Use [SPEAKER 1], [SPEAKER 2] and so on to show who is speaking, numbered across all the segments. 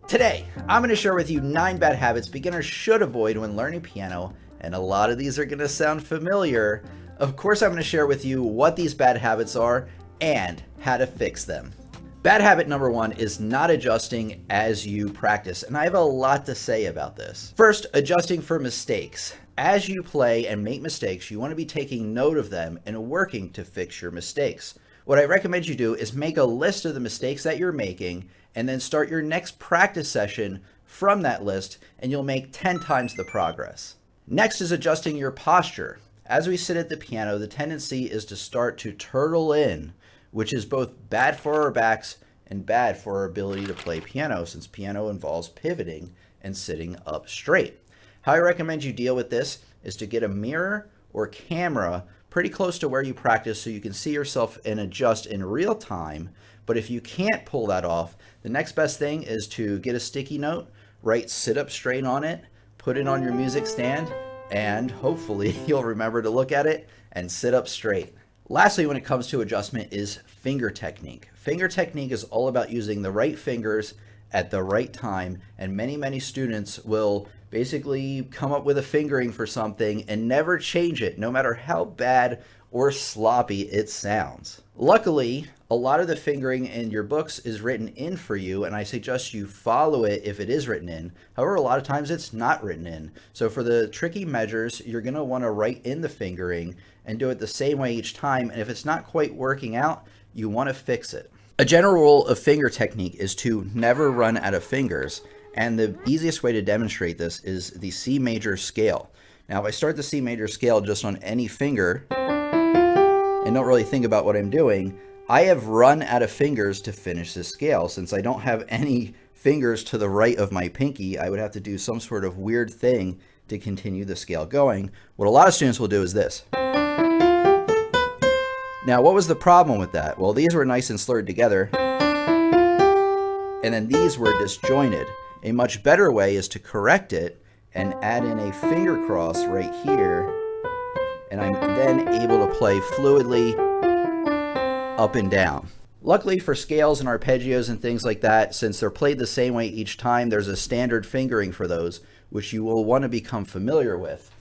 [SPEAKER 1] Today, I'm going to share with you 9 bad habits beginners should avoid when learning piano, and a lot of these are going to sound familiar. Of course, I'm going to share with you what these bad habits are and how to fix them. Bad habit number 1 is not adjusting as you practice, and I have a lot to say about this. First, adjusting for mistakes. As you play and make mistakes, you want to be taking note of them and working to fix your mistakes. What I recommend you do is make a list of the mistakes that you're making and then start your next practice session from that list, and you'll make 10 times the progress. Next is adjusting your posture. As we sit at the piano, the tendency is to start to turtle in, which is both bad for our backs and bad for our ability to play piano, since piano involves pivoting and sitting up straight. How I recommend you deal with this is to get a mirror or camera pretty close to where you practice so you can see yourself and adjust in real time. But if you can't pull that off, the next best thing is to get a sticky note, write "sit up straight" on it, put it on your music stand, and hopefully you'll remember to look at it and sit up straight. Lastly, when it comes to adjustment, is finger technique. Finger technique is all about using the right fingers at the right time, and many students will basically come up with a fingering for something and never change it, no matter how bad or sloppy it sounds. Luckily, a lot of the fingering in your books is written in for you, and I suggest you follow it if it is written in. However, a lot of times it's not written in. So for the tricky measures, you're going to want to write in the fingering and do it the same way each time, and if it's not quite working out, you want to fix it. A general rule of finger technique is to never run out of fingers, and the easiest way to demonstrate this is the C major scale. Now, if I start the C major scale just on any finger and don't really think about what I'm doing, I have run out of fingers to finish this scale. Since I don't have any fingers to the right of my pinky, I would have to do some sort of weird thing to continue the scale going. What a lot of students will do is this. Now, what was the problem with that? Well, these were nice and slurred together, and then these were disjointed. A much better way is to correct it and add in a finger cross right here, and I'm then able to play fluidly up and down. Luckily for scales and arpeggios and things like that, since they're played the same way each time, there's a standard fingering for those, which you will want to become familiar with.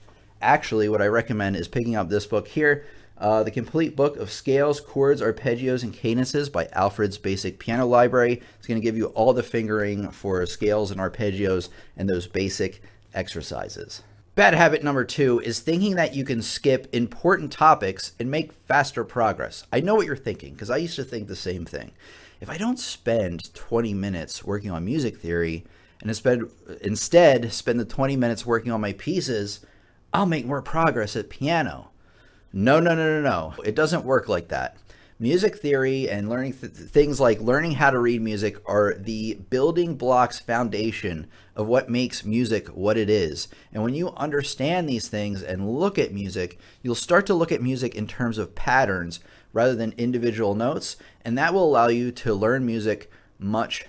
[SPEAKER 1] Actually, what I recommend is picking up this book here, The Complete Book of Scales, Chords, Arpeggios, and Cadences by Alfred's Basic Piano Library. It's going to give you all the fingering for scales and arpeggios and those basic exercises. Bad habit number 2 is thinking that you can skip important topics and make faster progress. I know what you're thinking, because I used to think the same thing. If I don't spend 20 minutes working on music theory and instead spend the 20 minutes working on my pieces, I'll make more progress at piano. No. It doesn't work like that. Music theory and learning things like learning how to read music are the building blocks foundation of what makes music what it is. And when you understand these things and look at music, you'll start to look at music in terms of patterns rather than individual notes, and that will allow you to learn music much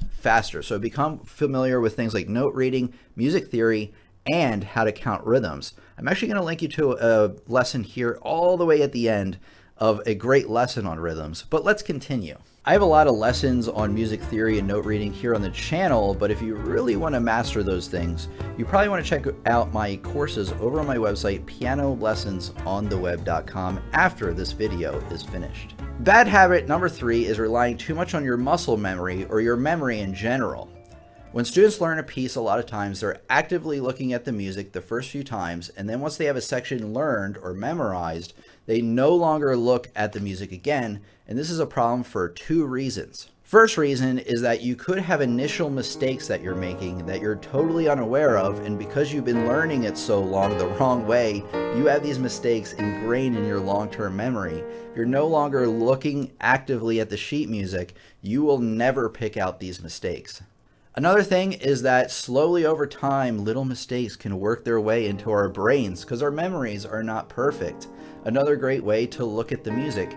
[SPEAKER 1] faster. So become familiar with things like note reading, music theory, and how to count rhythms. I'm actually going to link you to a lesson here all the way at the end of a great lesson on rhythms, but let's continue. I have a lot of lessons on music theory and note reading here on the channel, but if you really want to master those things, you probably want to check out my courses over on my website, pianolessonsontheweb.com, after this video is finished. Bad habit number 3 is relying too much on your muscle memory or your memory in general. When students learn a piece, a lot of times they're actively looking at the music the first few times, and then once they have a section learned or memorized, they no longer look at the music again, and this is a problem for 2 reasons. First reason is that you could have initial mistakes that you're making that you're totally unaware of, and because you've been learning it so long the wrong way, you have these mistakes ingrained in your long-term memory. If you're no longer looking actively at the sheet music, you will never pick out these mistakes. Another thing is that slowly over time, little mistakes can work their way into our brains because our memories are not perfect. Another great way to look at the music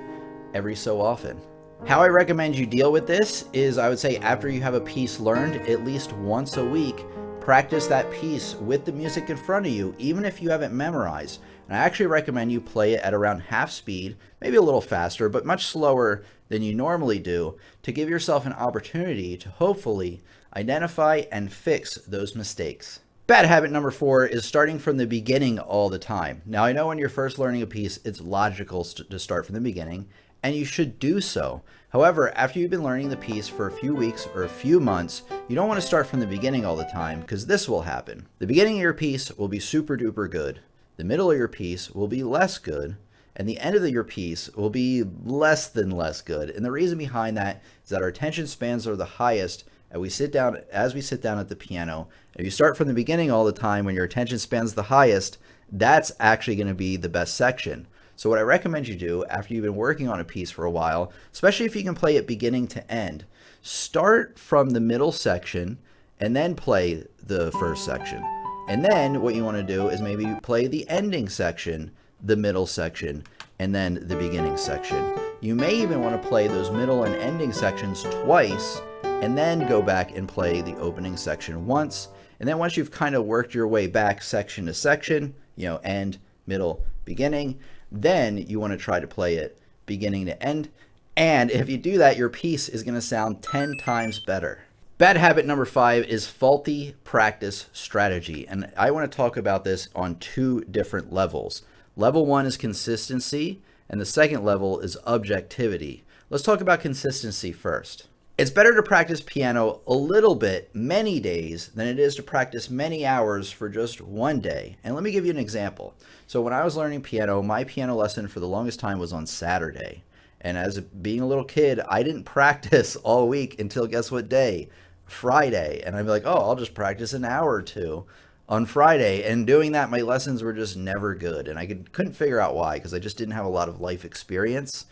[SPEAKER 1] every so often. How I recommend you deal with this is, I would say, after you have a piece learned, at least once a week, practice that piece with the music in front of you, even if you haven't memorized. And I actually recommend you play it at around half speed, maybe a little faster, but much slower than you normally do, to give yourself an opportunity to hopefully Identify and fix those mistakes. Bad habit number 4 is starting from the beginning all the time. Now, I know when you're first learning a piece, it's logical to start from the beginning, and you should do so. However, after you've been learning the piece for a few weeks or a few months, you don't want to start from the beginning all the time, because this will happen. The beginning of your piece will be super duper good. The middle of your piece will be less good, and the end of your piece will be less than less good. And the reason behind that is that our attention spans are the highest as we sit down at the piano. If you start from the beginning all the time when your attention span's the highest, that's actually going to be the best section. So what I recommend you do after you've been working on a piece for a while, especially if you can play it beginning to end, start from the middle section and then play the first section. And then what you want to do is maybe play the ending section, the middle section, and then the beginning section. You may even want to play those middle and ending sections twice, and then go back and play the opening section once. And then once you've kind of worked your way back section to section, end, middle, beginning, then you want to try to play it beginning to end. And if you do that, your piece is going to sound 10 times better. Bad habit number 5 is faulty practice strategy. And I want to talk about this on 2 different levels. Level 1 is consistency, and the second level is objectivity. Let's talk about consistency first. It's better to practice piano a little bit many days than it is to practice many hours for just one day. And let me give you an example. So when I was learning piano, my piano lesson for the longest time was on Saturday. And as being a little kid, I didn't practice all week until guess what day? Friday. And I'd be like, oh, I'll just practice an hour or two on Friday. And doing that, my lessons were just never good. And I couldn't figure out why, because I just didn't have a lot of life experience.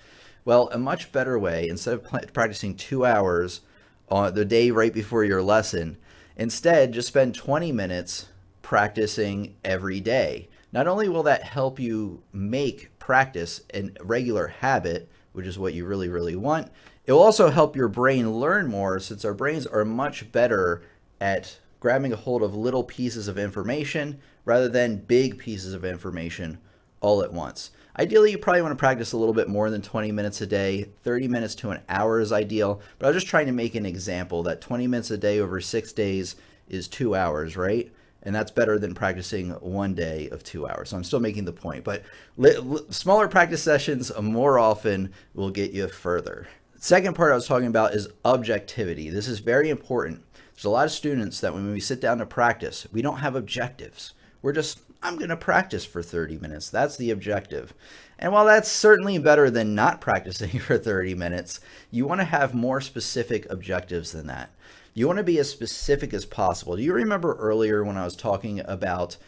[SPEAKER 1] Well, a much better way, instead of practicing 2 hours on the day right before your lesson, instead just spend 20 minutes practicing every day. Not only will that help you make practice a regular habit, which is what you really, really want, it will also help your brain learn more, since our brains are much better at grabbing a hold of little pieces of information rather than big pieces of information all at once. Ideally, you probably want to practice a little bit more than 20 minutes a day. 30 minutes to an hour is ideal, but I was just trying to make an example that 20 minutes a day over 6 days is 2 hours, right? And that's better than practicing one day of 2 hours. So I'm still making the point, but smaller practice sessions more often will get you further. The second part I was talking about is objectivity. This is very important. There's a lot of students that when we sit down to practice, we don't have objectives. We're just, I'm going to practice for 30 minutes. That's the objective. And while that's certainly better than not practicing for 30 minutes, you want to have more specific objectives than that. You want to be as specific as possible. Do you remember earlier when I was talking about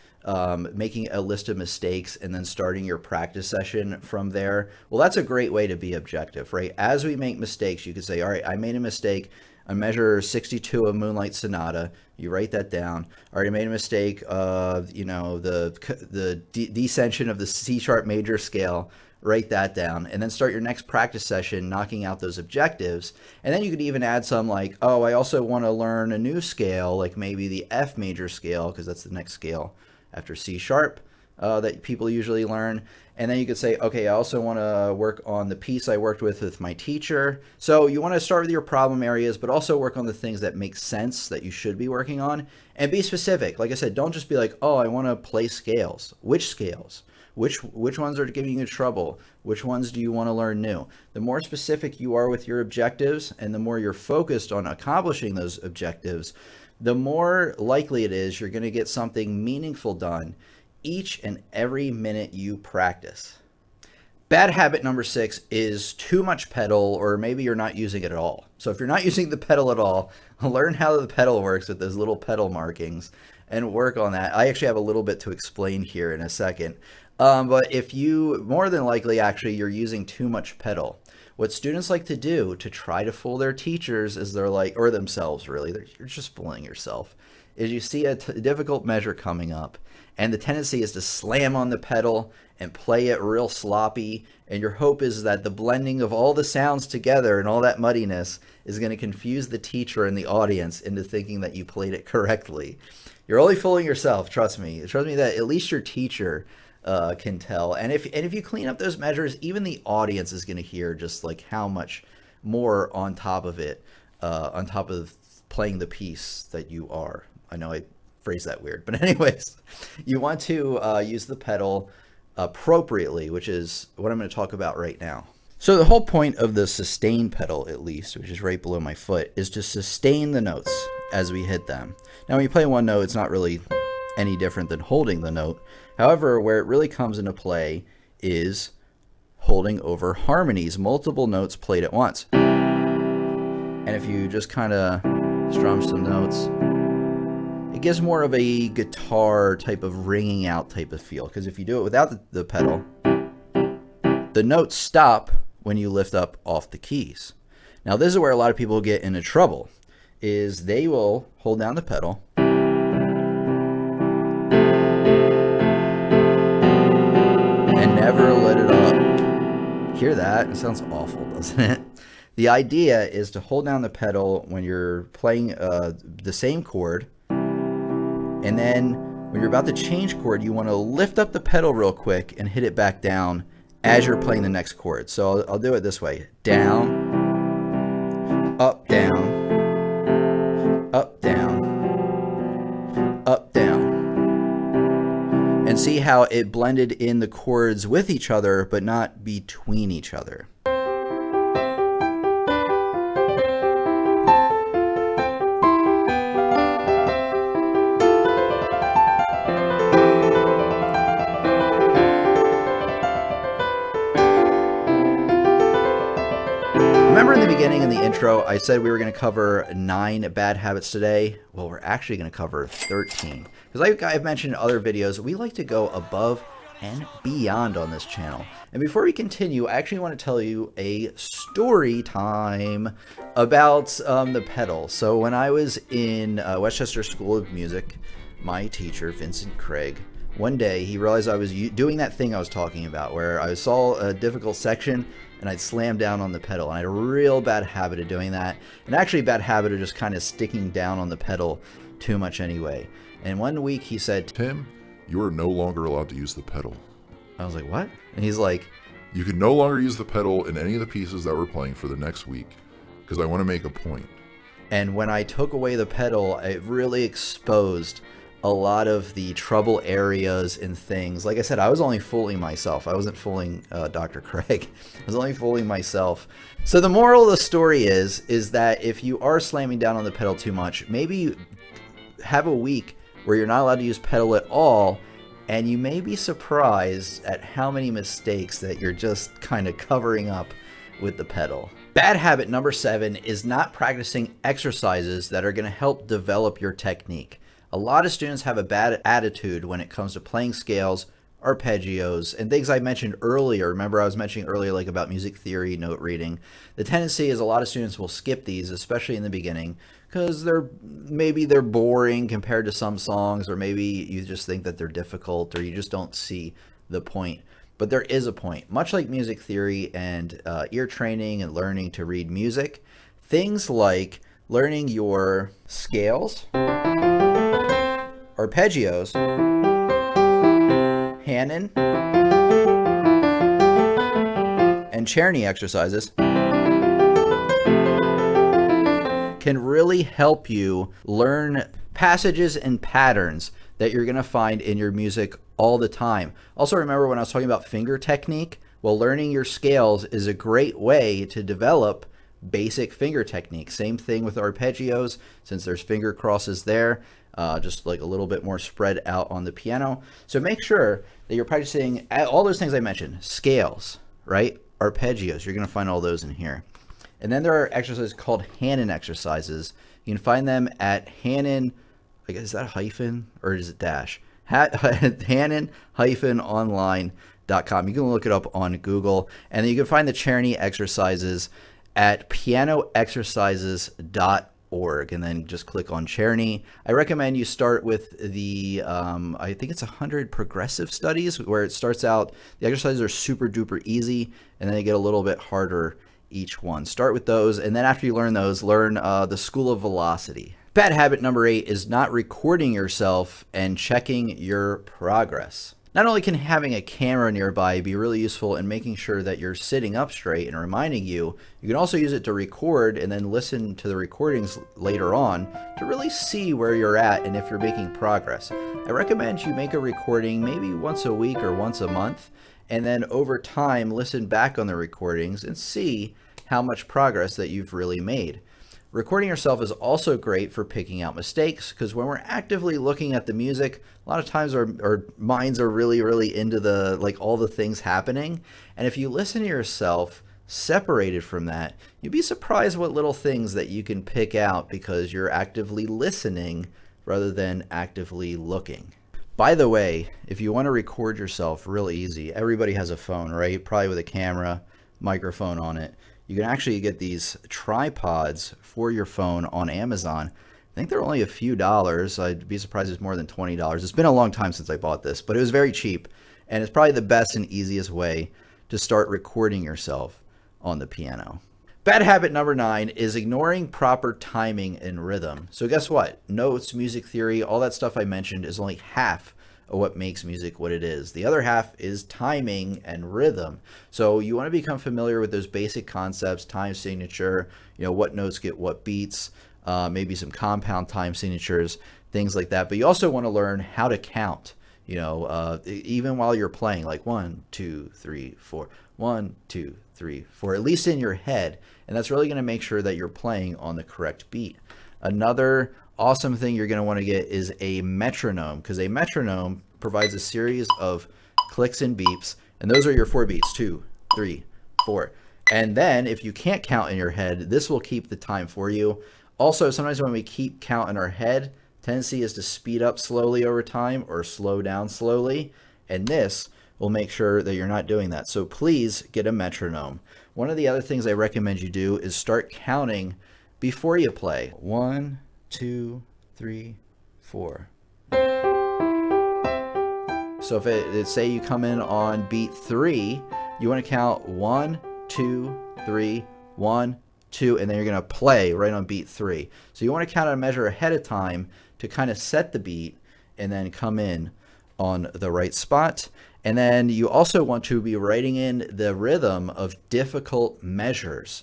[SPEAKER 1] making a list of mistakes and then starting your practice session from there? Well, that's a great way to be objective, right? As we make mistakes, you could say, all right, I made a mistake on measure 62 of Moonlight Sonata. You write that down. All right, I made a mistake of, the descension of the C sharp major scale. Write that down, and then start your next practice session knocking out those objectives. And then you could even add some like, oh, I also want to learn a new scale, like maybe the F major scale, because that's the next scale after C sharp that people usually learn. And then you could say, okay, I also want to work on the piece I worked with my teacher. So you want to start with your problem areas, but also work on the things that make sense that you should be working on, and be specific. Like I said, don't just be like, oh, I want to play scales. Which scales? Which ones are giving you trouble? Which ones do you want to learn new? The more specific you are with your objectives, and the more you're focused on accomplishing those objectives, the more likely it is you're going to get something meaningful done each and every minute you practice. Bad habit number 6 is too much pedal, or maybe you're not using it at all. So if you're not using the pedal at all, learn how the pedal works with those little pedal markings and work on that. I actually have a little bit to explain here in a second. But if you, more than likely, actually, you're using too much pedal. What students like to do to try to fool their teachers is they're like, or themselves really, you're just fooling yourself, is you see a difficult measure coming up, and the tendency is to slam on the pedal and play it real sloppy, and your hope is that the blending of all the sounds together and all that muddiness is going to confuse the teacher and the audience into thinking that you played it correctly. You're only fooling yourself, trust me. Trust me that at least your teacher can tell. And if you clean up those measures, even the audience is going to hear just like how much more on top of it, on top of playing the piece that you are. I know I phrased that weird, but anyways, you want to use the pedal appropriately, which is what I'm going to talk about right now. So the whole point of the sustain pedal, at least, which is right below my foot, is to sustain the notes as we hit them. Now when you play one note, it's not really any different than holding the note. However, where it really comes into play is holding over harmonies, multiple notes played at once. And if you just kind of strum some notes, it gives more of a guitar type of ringing out type of feel. Because if you do it without the pedal, the notes stop when you lift up off the keys. Now this is where a lot of people get into trouble, is they will hold down the pedal and never let it up. Hear that? It sounds awful, doesn't it? The idea is to hold down the pedal when you're playing the same chord, and then when you're about to change chord, you want to lift up the pedal real quick and hit it back down as you're playing the next chord. So I'll do it this way. Down, up, down, up, down, up, down. And see how it blended in the chords with each other, but not between each other. Remember in the beginning, in the intro, I said we were going to cover 9 bad habits today? Well, we're actually going to cover 13. Because like I've mentioned in other videos, we like to go above and beyond on this channel. And before we continue, I actually want to tell you a story time about the pedal. So when I was in Westchester School of Music, my teacher, Vincent Craig, one day he realized I was doing that thing I was talking about, where I saw a difficult section and I'd slam down on the pedal. And I had a real bad habit of doing that. And actually a bad habit of just kind of sticking down on the pedal too much anyway. And one week he said,
[SPEAKER 2] "Tim, you are no longer allowed to use the pedal."
[SPEAKER 1] I was like, what? And he's like,
[SPEAKER 2] "You can no longer use the pedal in any of the pieces that we're playing for the next week, because I want to make a point."
[SPEAKER 1] And when I took away the pedal, it really exposed a lot of the trouble areas and things. Like I said, I was only fooling myself. I wasn't fooling Dr. Craig. I was only fooling myself. So the moral of the story is that if you are slamming down on the pedal too much, maybe have a week where you're not allowed to use pedal at all, and you may be surprised at how many mistakes that you're just kind of covering up with the pedal. Bad habit number 7 is not practicing exercises that are going to help develop your technique. A lot of students have a bad attitude when it comes to playing scales, arpeggios, and things I mentioned earlier. Remember I was mentioning earlier like about music theory, note reading. The tendency is a lot of students will skip these, especially in the beginning, because maybe they're boring compared to some songs, or maybe you just think that they're difficult, or you just don't see the point. But there is a point. Much like music theory and ear training and learning to read music, things like learning your scales, arpeggios, Hanon, and Czerny exercises can really help you learn passages and patterns that you're going to find in your music all the time. Also, remember when I was talking about finger technique? Well, learning your scales is a great way to develop basic finger technique. Same thing with arpeggios, since there's finger crosses there, just like a little bit more spread out on the piano. So make sure that you're practicing all those things I mentioned. Scales, right? Arpeggios, you're going to find all those in here. And then there are exercises called Hanon exercises. You can find them at Hanon, I guess, is that a hyphen or is it dash? Hanon-online.com. You can look it up on Google. And then you can find the Czerny exercises at pianoexercises.org, and then just click on Czerny. I recommend you start with the, I think it's 100 progressive studies, where it starts out, the exercises are super duper easy, and then they get a little bit harder each one. Start with those, and then after you learn those, learn the School of Velocity. Bad habit number 8 is not recording yourself and checking your progress. Not only can having a camera nearby be really useful in making sure that you're sitting up straight and reminding you, you can also use it to record and then listen to the recordings later on to really see where you're at and if you're making progress. I recommend you make a recording maybe once a week or once a month, and then over time listen back on the recordings and see how much progress that you've really made. Recording yourself is also great for picking out mistakes, because when we're actively looking at the music, a lot of times our minds are really into the all the things happening. And if you listen to yourself separated from that, you'd be surprised what little things that you can pick out because you're actively listening rather than actively looking. By the way, if you want to record yourself real easy, everybody has a phone, right? Probably with a camera, microphone on it. You can actually get these tripods for your phone on Amazon. I think they're only a few dollars. I'd be surprised if it's more than $20. It's been a long time since I bought this, but it was very cheap. And it's probably the best and easiest way to start recording yourself on the piano. Bad habit number 9 is ignoring proper timing and rhythm. So guess what? Notes, music theory, all that stuff I mentioned is only half of what makes music what it is. The other half is timing and rhythm. So you want to become familiar with those basic concepts: time signature, what notes get what beats, maybe some compound time signatures, things like that. But you also want to learn how to count, even while you're playing, like 1, 2, 3, 4, 1, 2, 3, 4, at least in your head. And that's really going to make sure that you're playing on the correct beat. Another awesome thing you're going to want to get is a metronome, because a metronome provides a series of clicks and beeps, and those are your 4 beats: 2, 3, 4. And then if you can't count in your head, this will keep the time for you. Also, sometimes when we keep count in our head, tendency is to speed up slowly over time or slow down slowly, and this will make sure that you're not doing that. So please get a metronome. One of the other things I recommend you do is start counting before you play. 1, 2, 3, 4. So if it say you come in on beat 3, you want to count 1, 2, 3, 1, 2, and then you're going to play right on beat 3. So you want to count a measure ahead of time to kind of set the beat and then come in on the right spot. And then you also want to be writing in the rhythm of difficult measures.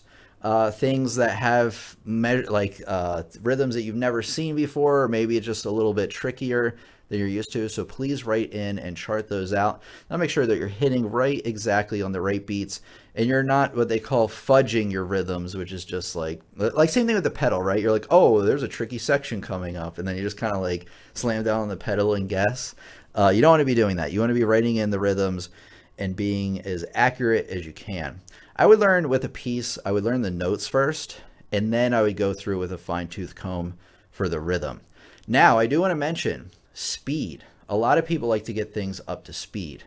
[SPEAKER 1] Things that have rhythms that you've never seen before, or maybe it's just a little bit trickier than you're used to. So please write in and chart those out. Now make sure that you're hitting right exactly on the right beats, and you're not what they call fudging your rhythms, which is just like same thing with the pedal, right? You're like, oh, there's a tricky section coming up, and then you just kind of slam down on the pedal and guess. You don't want to be doing that. You want to be writing in the rhythms and being as accurate as you can. I would learn with a piece, I would learn the notes first, and then I would go through with a fine-tooth comb for the rhythm. Now, I do want to mention speed. A lot of people like to get things up to speed,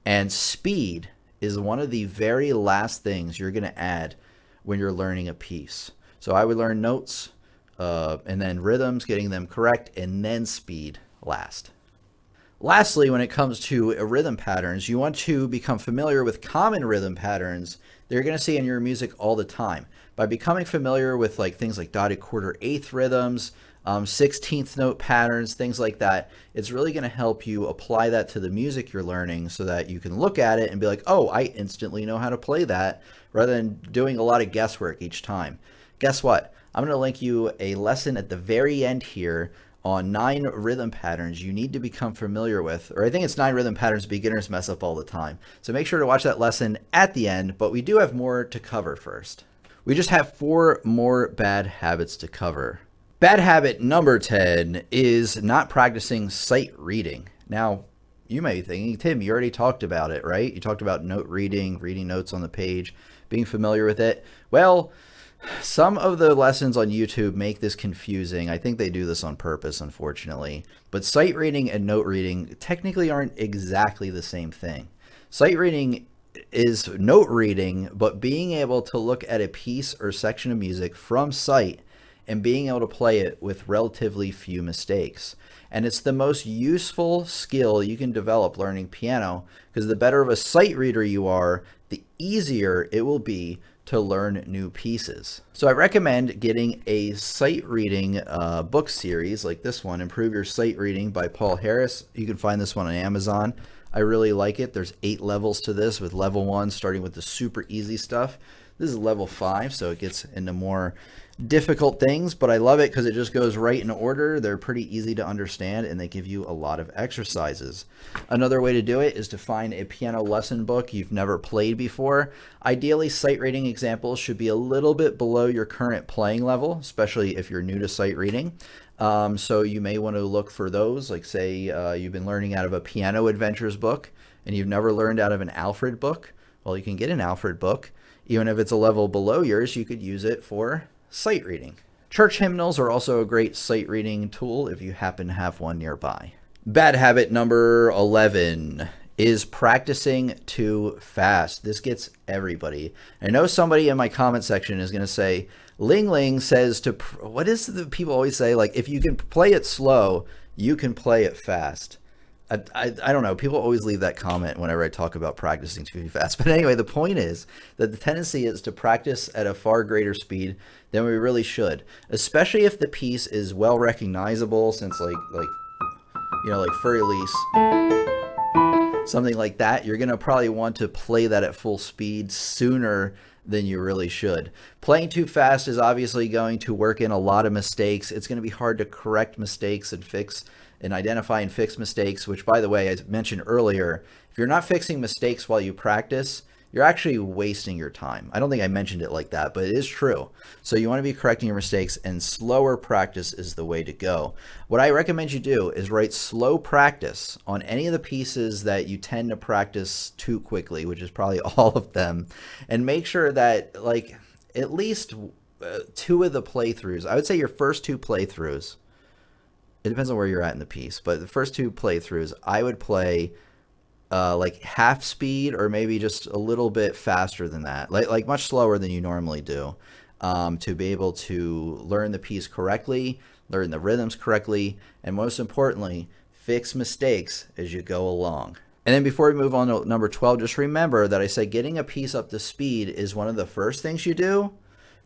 [SPEAKER 1] and speed is one of the very last things you're going to add when you're learning a piece. So I would learn notes, and then rhythms, getting them correct, and then speed last. Lastly, when it comes to rhythm patterns, you want to become familiar with common rhythm patterns that you're going to see in your music all the time. By becoming familiar with things like dotted quarter eighth rhythms, 16th note patterns, things like that, it's really going to help you apply that to the music you're learning so that you can look at it and be like, oh, I instantly know how to play that, rather than doing a lot of guesswork each time. Guess what? I'm going to link you a lesson at the very end here on 9 rhythm patterns you need to become familiar with, or I think it's 9 rhythm patterns beginners mess up all the time. So make sure to watch that lesson at the end, but we do have more to cover first. We just have 4 more bad habits to cover. Bad habit number 10 is not practicing sight reading. Now, you may be thinking, Tim, you already talked about it, right? You talked about note reading, reading notes on the page, being familiar with it. Well, some of the lessons on YouTube make this confusing. I think they do this on purpose, unfortunately. But sight reading and note reading technically aren't exactly the same thing. Sight reading is note reading, but being able to look at a piece or section of music from sight and being able to play it with relatively few mistakes. And it's the most useful skill you can develop learning piano, because the better of a sight reader you are, the easier it will be to learn new pieces. So I recommend getting a sight reading book series like this one, Improve Your Sight Reading by Paul Harris. You can find this one on Amazon. I really like it. There's 8 levels to this, with level 1 starting with the super easy stuff. This is level 5, so it gets into more difficult things, but I love it because it just goes right in order. They're pretty easy to understand, and they give you a lot of exercises. Another way to do it is to find a piano lesson book you've never played before. Ideally, sight reading examples should be a little bit below your current playing level, especially if you're new to sight reading. So you may want to look for those, like say you've been learning out of a Piano Adventures book and you've never learned out of an Alfred book. Well, you can get an Alfred book. Even if it's a level below yours, you could use it for sight reading. Church hymnals are also a great sight reading tool if you happen to have one nearby. Bad habit number 11 is practicing too fast. This gets everybody. I know somebody in my comment section is going to say, Ling Ling says to, what is the people always say? Like, if you can play it slow, you can play it fast. I don't know. People always leave that comment whenever I talk about practicing too fast. But anyway, the point is that the tendency is to practice at a far greater speed than we really should, especially if the piece is well recognizable, since like Fur Elise, something like that, you're going to probably want to play that at full speed sooner than you really should. Playing too fast is obviously going to work in a lot of mistakes. It's going to be hard to correct mistakes and identify and fix mistakes, which, by the way, as mentioned earlier, if you're not fixing mistakes while you practice, you're actually wasting your time. I don't think I mentioned it like that, but it is true. So you want to be correcting your mistakes, and slower practice is the way to go. What I recommend you do is write slow practice on any of the pieces that you tend to practice too quickly, which is probably all of them, and make sure that like at least 2 of the playthroughs, I would say your first 2 playthroughs, it depends on where you're at in the piece, but the first 2 playthroughs, I would play like half speed or maybe just a little bit faster than that, like much slower than you normally do, to be able to learn the piece correctly, learn the rhythms correctly, and most importantly, fix mistakes as you go along. And then before we move on to number 12, just remember that I said getting a piece up to speed is one of the first things you do.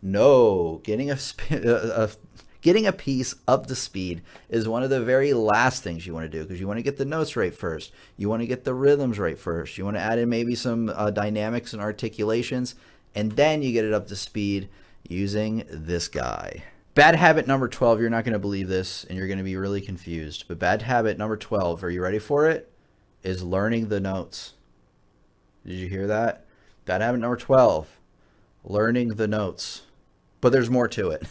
[SPEAKER 1] No, getting a piece up to speed is one of the very last things you want to do, because you want to get the notes right first. You want to get the rhythms right first. You want to add in maybe some dynamics and articulations, and then you get it up to speed using this guy. Bad habit number 12, you're not going to believe this, and you're going to be really confused. But bad habit number 12, are you ready for it? Is learning the notes. Did you hear that? Bad habit number 12, learning the notes. But there's more to it.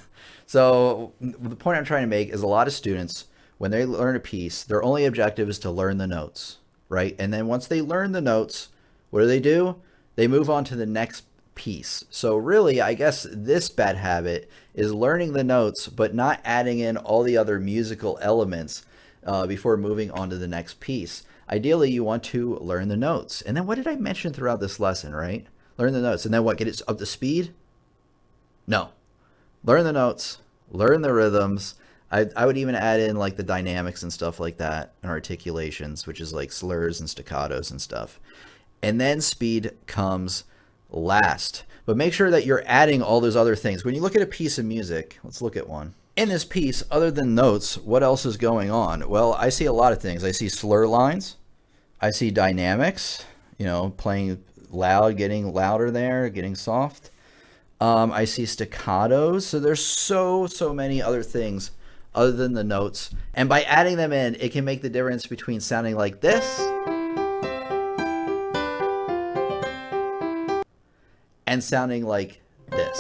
[SPEAKER 1] So the point I'm trying to make is a lot of students, when they learn a piece, their only objective is to learn the notes, right? And then once they learn the notes, what do? They move on to the next piece. So really, I guess this bad habit is learning the notes, but not adding in all the other musical elements before moving on to the next piece. Ideally, you want to learn the notes. And then what did I mention throughout this lesson, right? Learn the notes. And then what, get it up to speed? No. Learn the notes, learn the rhythms. I would even add in like the dynamics and stuff like that, and articulations, which is like slurs and staccatos and stuff. And then speed comes last. But make sure that you're adding all those other things. When you look at a piece of music, let's look at one. In this piece, other than notes, what else is going on? Well, I see a lot of things. I see slur lines. I see dynamics, playing loud, getting louder there, getting soft. I see staccatos. So there's so many other things other than the notes. And by adding them in, it can make the difference between sounding like this and sounding like this.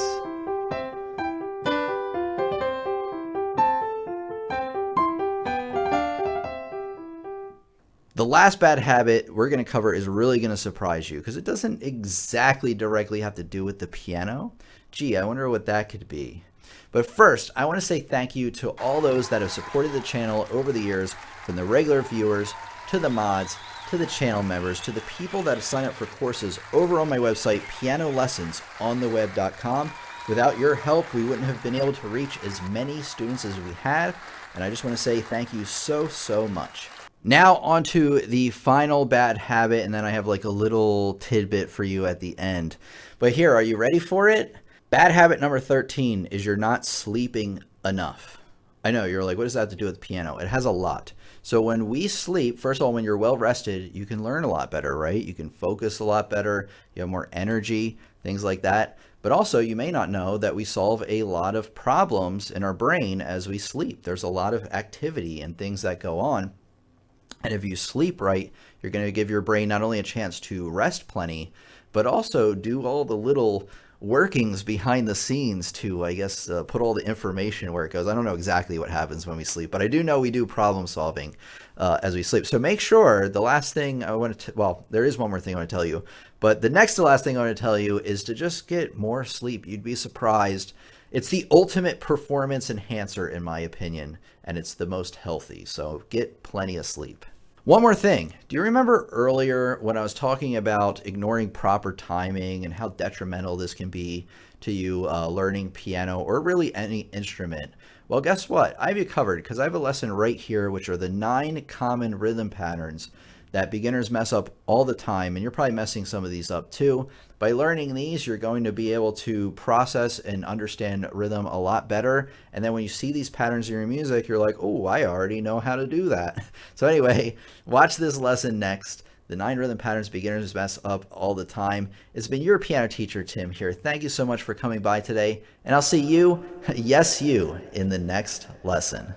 [SPEAKER 1] The last bad habit we're going to cover is really going to surprise you, because it doesn't exactly directly have to do with the piano. Gee, I wonder what that could be. But first, I want to say thank you to all those that have supported the channel over the years, from the regular viewers to the mods to the channel members to the people that have signed up for courses over on my website, pianolessonsontheweb.com. Without your help, we wouldn't have been able to reach as many students as we have, and I just want to say thank you so much. Now on to the final bad habit, and then I have like a little tidbit for you at the end. But here, are you ready for it? Bad habit number 13 is you're not sleeping enough. I know, you're like, what does that have to do with piano? It has a lot. So when we sleep, first of all, when you're well rested, you can learn a lot better, right? You can focus a lot better, you have more energy, things like that. But also, you may not know that we solve a lot of problems in our brain as we sleep. There's a lot of activity and things that go on. And if you sleep right, you're going to give your brain not only a chance to rest plenty, but also do all the little workings behind the scenes to, I guess, put all the information where it goes. I don't know exactly what happens when we sleep, but I do know we do problem solving as we sleep. So make sure the last thing I want to, well, there is one more thing I want to tell you, but the next to last thing I want to tell you is to just get more sleep. You'd be surprised. It's the ultimate performance enhancer, in my opinion, and it's the most healthy. So get plenty of sleep. One more thing. Do you remember earlier when I was talking about ignoring proper timing and how detrimental this can be to you learning piano or really any instrument? Well, guess what? I have you covered because I have a lesson right here, which are the 9 common rhythm patterns that beginners mess up all the time, and you're probably messing some of these up too. By learning these, you're going to be able to process and understand rhythm a lot better. And then when you see these patterns in your music, you're like, oh, I already know how to do that. So anyway, watch this lesson next. The 9 rhythm patterns beginners mess up all the time. It's been your piano teacher, Tim, here. Thank you so much for coming by today. And I'll see you, yes, you, in the next lesson.